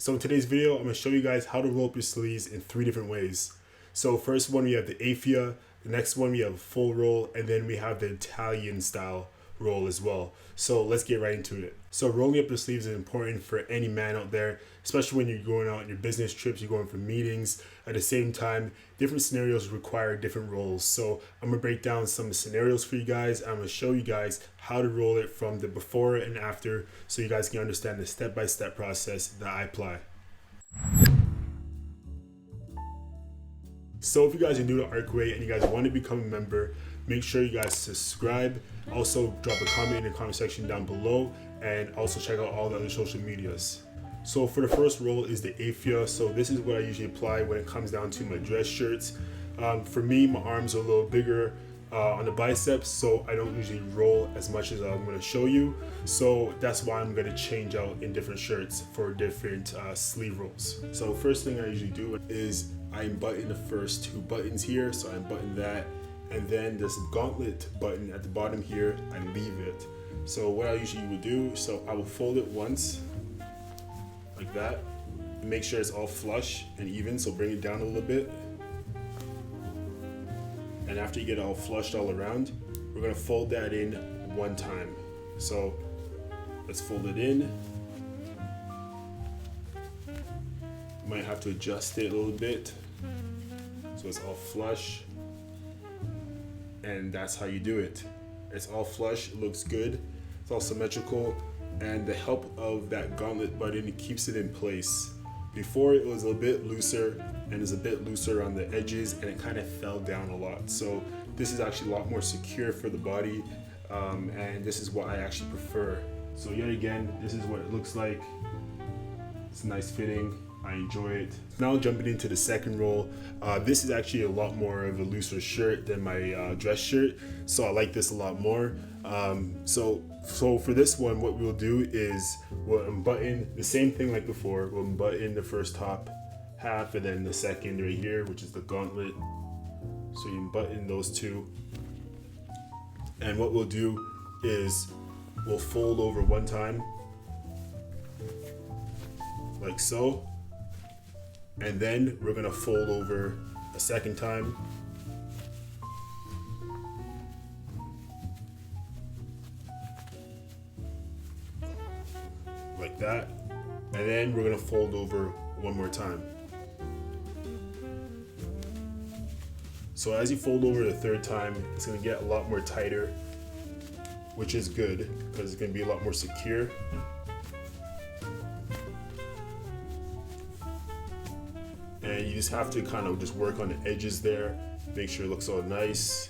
So in today's video, I'm going to show you guys how to roll up your sleeves in 3 different ways. So first one, we have the AIFA, the next one we have a full roll, and then we have the Italian style roll as well. So let's get right into it. So rolling up your sleeves is important for any man out there, especially when you're going out on your business trips, you're going for meetings. At the same time, different scenarios require different rolls. So I'm gonna break down some scenarios for you guys. I'm gonna show you guys how to roll it from the before and after so you guys can understand the step-by-step process that I apply. So if you guys are new to ARCWay and you guys want to become a member, make sure you guys subscribe. Also drop a comment in the comment section down below, and also check out all the other social medias. So for the first roll is the AIFA. So this is what I usually apply when it comes down to my dress shirts. For me, my arms are a little bigger on the biceps, so I don't usually roll as much as I'm going to show you. So that's why I'm going to change out in different shirts for different sleeve rolls. So first thing I usually do is I unbutton the first 2 buttons here. So I unbutton that, and then this gauntlet button at the bottom here, I leave it. So what I usually would do, so I will fold it once like that and make sure it's all flush and even. So bring it down a little bit. And after you get it all flushed all around, we're gonna fold that in one time. So let's fold it in. Might have to adjust it a little bit so it's all flush. And that's how you do it. It's all flush, it looks good, it's all symmetrical, and the help of that gauntlet button, it keeps it in place. Before it was a bit looser, and is a bit looser on the edges, and it kind of fell down a lot. So this is actually a lot more secure for the body, and this is what I actually prefer. So yet again, this is what it looks like. It's nice fitting, I enjoy it. Now jumping into the second roll, this is actually a lot more of a looser shirt than my dress shirt, so I like this a lot more. So for this one, what we'll do is we'll unbutton the same thing like before. We'll unbutton the first top half and then the second right here, which is the gauntlet. So you unbutton those 2, and what we'll do is we'll fold over one time like so, and then we're gonna fold over a second time like that, and then we're gonna fold over one more time. So as you fold over the 3rd time, it's gonna get a lot more tighter, which is good because it's gonna be a lot more secure. And you just have to kind of just work on the edges there, make sure it looks all nice.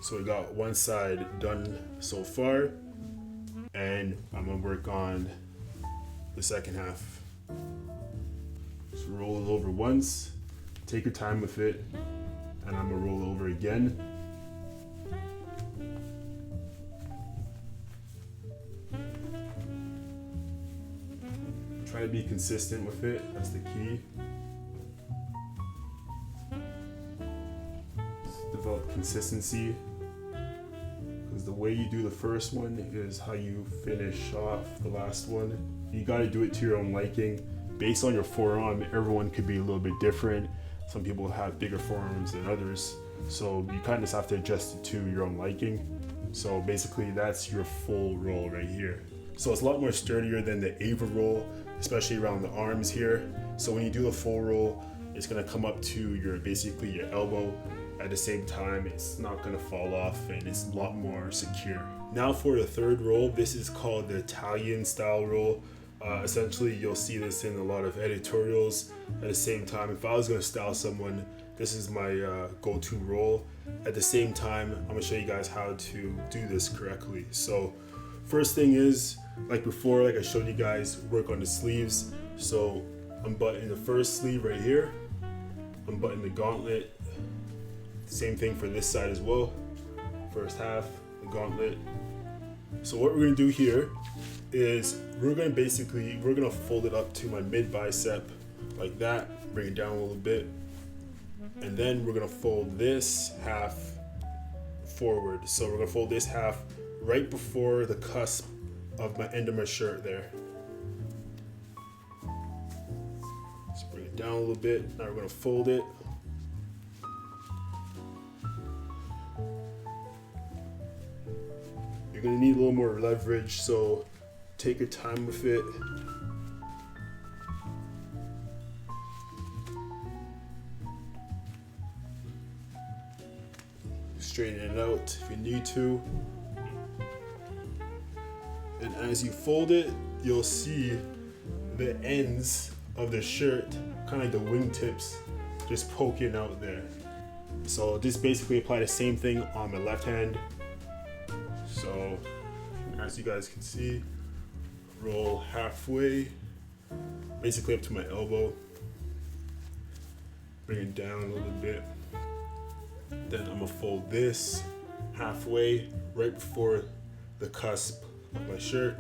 So we got one side done so far, and I'm gonna work on the second half. So roll it over once, take your time with it, and I'm gonna roll over again. Try to be consistent with it, that's the key. Develop consistency, because the way you do the first one is how you finish off the llast one. You got to do it to your own liking. Based on your forearm, everyone could be a little bit different. Some people have bigger forearms than others, so you kind of just have to adjust it to your own liking. So basically that's your full roll right here. So it's a lot more sturdier than the AIFA roll, especially around the arms here. So when you do the full roll, it's gonna come up to your basically your elbow. At the same time, it's not gonna fall off, and it's a lot more secure. Now for the 3rd roll, this is called the Italian style roll. Essentially, you'll see this in a lot of editorials. At the same time, if I was gonna style someone, this is my go-to roll. At the same time, I'm gonna show you guys how to do this correctly. So first thing is, like before, like I showed you guys, work on the sleeves. So unbutton the first sleeve right here, unbutton the gauntlet. Same thing for this side as well. First half, the gauntlet. So what we're gonna do here is we're gonna fold it up to my mid bicep like that, bring it down a little bit, and then we're gonna fold this half forward. So we're gonna fold this half right before the cusp of my end of my shirt there. down a little bit. Now we're gonna fold it. You're gonna need a little more leverage, so take your time with it. Straighten it out if you need to. And as you fold it, you'll see the ends of the shirt, kind of like the wingtips, just poking out there. So just basically apply the same thing on the left hand. So as you guys can see, roll halfway, basically up to my elbow. Bring it down a little bit. Then I'm gonna fold this halfway right before the cusp of my shirt.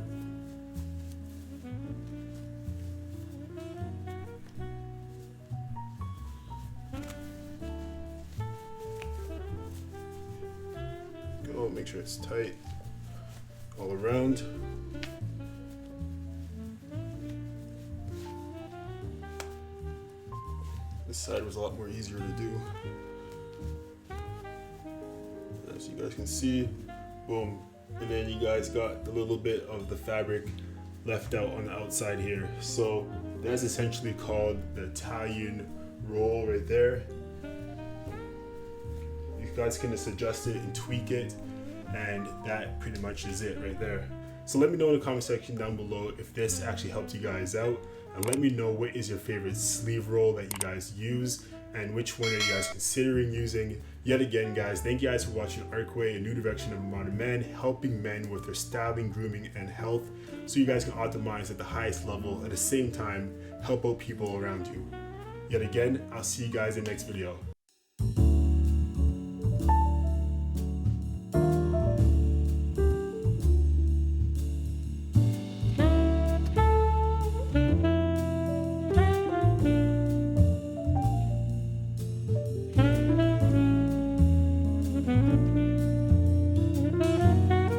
Go, make sure it's tight all around. This side was a lot more easier to do. As you guys can see, boom. And then you guys got a little bit of the fabric left out on the outside here. So that's essentially called the Italian roll right there. You guys can just adjust it and tweak it, and that pretty much is it right there. So let me know in the comment section down below if this actually helped you guys out, and let me know what is your favorite sleeve roll that you guys use and which one are you guys considering using. Yet again, guys, thank you guys for watching Arcway, a new direction of modern men, helping men with their styling, grooming, and health, so you guys can optimize at the highest level, at the same time help out people around you. Yet again, I'll see you guys in the next video.